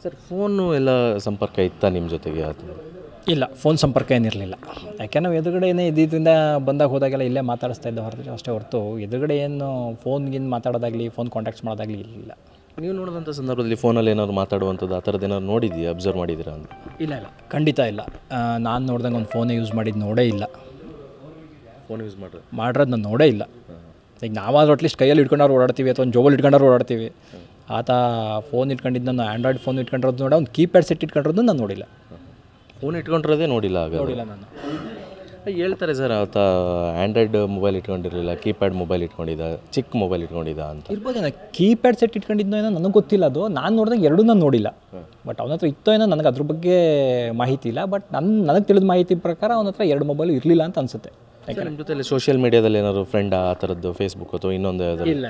Sir phone ಎಲ್ಲ ಸಂಪರ್ಕ ಇತ್ತಾ ನಿಮ್ಮ ಜೊತೆಗೆ ಅದು? ಇಲ್ಲ, ಫೋನ್ ಸಂಪರ್ಕ ಏನಿರಲಿಲ್ಲ. ಯಾಕೆ ನಾವು ಎದುರುಗಡೆನೇ ಇದ್ದಿದ್ದರಿಂದ ಬಂದಾಗ ಹೋದಾಗೆಲ್ಲ ಇಲ್ಲೇ ಮಾತಾಡಿಸ್ತಾ ಇದ್ದ ಅಷ್ಟೇ ಹೊರತು ಎದುರುಗಡೆ ಏನು ಫೋನ್ಗಿಂದು ಮಾತಾಡೋದಾಗಲಿ ಫೋನ್ ಕಾಂಟ್ಯಾಕ್ಟ್ಸ್ ಮಾಡೋದಾಗಲಿ ಇಲ್ಲ. ನೀವು ನೋಡಿದಂಥ ಸಂದರ್ಭದಲ್ಲಿ ಫೋನಲ್ಲಿ ಏನಾದ್ರು ಮಾತಾಡುವಂಥದ್ದು ಆ ಥರದ್ದು ಏನಾದ್ರು ನೋಡಿದ್ದೀಯಾ, ಅಬ್ಸರ್ವ್ ಮಾಡಿದ್ದೀರಾ ಅಂತ? ಇಲ್ಲ, ಖಂಡಿತ ಇಲ್ಲ. ನಾನು ನೋಡ್ದಂಗೆ ಒಂದು ಫೋನೇ ಯೂಸ್ ಮಾಡಿದ್ದು ನೋಡೇ ಇಲ್ಲ. ಫೋನ್ ಯೂಸ್ ಮಾಡಿರೋದು ನಾನು ನೋಡೇ ಇಲ್ಲ. ಈಗ ನಾವಾದ್ರೂ ಅಟ್ಲೀಸ್ಟ್ ಕೈಯಲ್ಲಿ ಇಟ್ಕೊಂಡವ್ರು ಓಡಾಡ್ತೀವಿ ಅಥವಾ ಒಂದು ಜೋಬಲ್ಲಿ ಇಟ್ಕೊಂಡವ್ರು ಓಡಾಡ್ತೀವಿ. ಆತ ಫೋನ್ ಇಟ್ಕೊಂಡಿದ್ದು ನಾನು ಆ್ಯಂಡ್ರಾಯ್ಡ್ ಫೋನ್ ಇಟ್ಕೊಂಡಿರೋದು ನೋಡ, ಒಂದು ಕೀಪ್ಯಾಡ್ ಸೆಟ್ ಇಟ್ಕೊಂಡಿರೋದು ನಾನು ನೋಡಿಲ್ಲ. ಫೋನ್ ಇಟ್ಕೊಂಡಿರೋದೇ ನೋಡಿಲ್ಲ ನಾನು. ಹೇಳ್ತಾರೆ ಸರ್ ಆತ ಆ್ಯಂಡ್ರಾಯ್ಡ್ ಮೊಬೈಲ್ ಇಟ್ಕೊಂಡಿರಲಿಲ್ಲ, ಕೀಪ್ಯಾಡ್ ಮೊಬೈಲ್ ಇಟ್ಕೊಂಡಿದ್ದ, ಚಿಕ್ಕ ಮೊಬೈಲ್ ಇಟ್ಕೊಂಡಿದ್ದ ಅಂತ. ಇರ್ಬೋದೇನೋ, ಕೀಪ್ಯಾಡ್ ಸೆಟ್ ಇಟ್ಕೊಂಡಿದ್ದೋ ಏನೋ ನನಗೆ ಗೊತ್ತಿಲ್ಲ. ಅದು ನಾನು ನೋಡಿದಂಗೆ ಎರಡೂ ನಾನು ನೋಡಿಲ್ಲ. ಬಟ್ ಅವನ ಹತ್ರ ಇತ್ತೋ ಏನೋ ನನಗೆ ಅದ್ರ ಬಗ್ಗೆ ಮಾಹಿತಿ ಇಲ್ಲ. ಬಟ್ ನನಗೆ ತಿಳಿದ ಮಾಹಿತಿ ಪ್ರಕಾರ ಅವನ ಹತ್ರ 2 ಮೊಬೈಲು ಇರಲಿಲ್ಲ ಅಂತ ಅನಿಸುತ್ತೆ. ಯಾಕಂದರೆ ನಿಮ್ಮ ಜೊತೆ ಸೋಷಿಯಲ್ ಮೀಡಿಯಾದಲ್ಲಿ ಏನಾದ್ರು ಫ್ರೆಂಡ್ ಆ ಥರದ್ದು ಫೇಸ್ಬುಕ್ ಅಥವಾ ಇನ್ನೊಂದು ಯಾವ್ದು? ಇಲ್ಲ,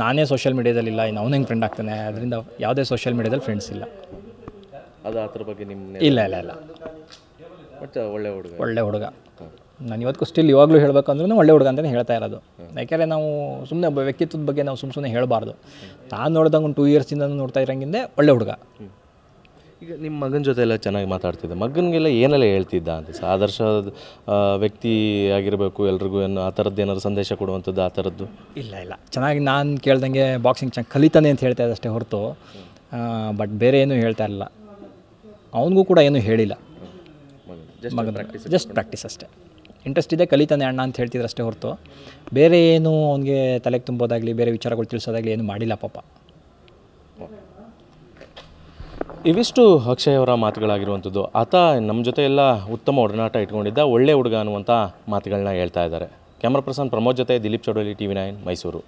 ನಾನೇ ಸೋಷಿಯಲ್ ಮೀಡಿಯಾದಲ್ಲಿ ಇಲ್ಲ. ಇನ್ನು ಅವನು ಹೆಂಗೆ ಫ್ರೆಂಡ್ ಆಗ್ತಾನೆ? ಅದರಿಂದ ಯಾವುದೇ ಸೋಷಿಯಲ್ ಮೀಡಿಯಾದಲ್ಲಿ ಫ್ರೆಂಡ್ಸ್ ಇಲ್ಲ. ಅದು ಆ ಥರ ಬಗ್ಗೆ ನಿಮ್ಮ ಇಲ್ಲ. ಬಟ್ ಒಳ್ಳೆ ಹುಡುಗ. ನಾನು ಇವತ್ತಿಗೂ ಸ್ಟಿಲ್ ಇವಾಗಲೂ ಹೇಳಬೇಕಂದ್ರೂ ಒಳ್ಳೆ ಹುಡುಗ ಅಂತಲೇ ಹೇಳ್ತಾ ಇರೋದು. ಯಾಕೆಂದರೆ ನಾವು ಸುಮ್ಮನೆ ಒಬ್ಬ ವ್ಯಕ್ತಿತ್ವದ ಬಗ್ಗೆ ನಾವು ಸುಮ್ಮನೆ ಹೇಳಬಾರ್ದು. ನಾನು ನೋಡಿದಂಗೆ ಒಂದು 2 ಇಯರ್ಸಿಂದ ನೋಡ್ತಾ ಇರೋಂಗಿಂದೆ ಒಳ್ಳೆ ಹುಡುಗ. ಈಗ ನಿಮ್ಮ ಮಗನ ಜೊತೆ ಎಲ್ಲ ಚೆನ್ನಾಗಿ ಮಾತಾಡ್ತಿದ್ದೆ, ಮಗನಿಗೆಲ್ಲ ಏನೆಲ್ಲ ಹೇಳ್ತಿದ್ದ ಅಂತ ಸರ್? ಆದರ್ಶ ವ್ಯಕ್ತಿ ಆಗಿರಬೇಕು ಎಲ್ರಿಗೂ ಏನು ಆ ಥರದ್ದು ಏನಾದ್ರು ಸಂದೇಶ ಕೊಡುವಂಥದ್ದು ಆ ಥರದ್ದು? ಇಲ್ಲ, ಚೆನ್ನಾಗಿ ನಾನು ಕೇಳ್ದಂಗೆ ಬಾಕ್ಸಿಂಗ್ ಚೆನ್ನಾಗಿ ಕಲಿತಾನೆ ಅಂತ ಹೇಳ್ತಾ ಇದ್ದಷ್ಟೇ ಹೊರತು ಬಟ್ ಬೇರೆ ಏನೂ ಹೇಳ್ತಾ ಇರಲಿಲ್ಲ. ಅವನಿಗೂ ಕೂಡ ಏನೂ ಹೇಳಿಲ್ಲ. ಜಸ್ಟ್ ಪ್ರಾಕ್ಟೀಸ್ ಅಷ್ಟೇ. ಇಂಟ್ರೆಸ್ಟ್ ಇದೆ, ಕಲಿತಾನೆ ಅಣ್ಣ ಅಂತ ಹೇಳ್ತಿದ್ರು ಅಷ್ಟೇ ಹೊರತು ಬೇರೆ ಏನು ಅವನಿಗೆ ತಲೆಗೆ ತುಂಬೋದಾಗಲಿ ಬೇರೆ ವಿಚಾರಗಳು ತಿಳಿಸೋದಾಗಲಿ ಏನು ಮಾಡಿಲ್ಲ ಪಾಪ. ಇವಿಷ್ಟು ಅಕ್ಷಯ್ ಅವರ ಮಾತುಗಳಾಗಿರುವಂಥದ್ದು. ಆತ ನಮ್ಮ ಜೊತೆ ಎಲ್ಲ ಉತ್ತಮ ಒಡನಾಟ ಇಟ್ಕೊಂಡಿದ್ದ, ಒಳ್ಳೆ ಹುಡುಗ ಅನ್ನುವಂಥ ಮಾತುಗಳನ್ನ ಹೇಳ್ತಾ ಇದ್ದಾರೆ. ಕ್ಯಾಮ್ರಾ ಪರ್ಸನ್ ಪ್ರಮೋದ್ ಜೊತೆ ದಿಲೀಪ್ ಚೌಡಲಿ, TV9 ಮೈಸೂರು.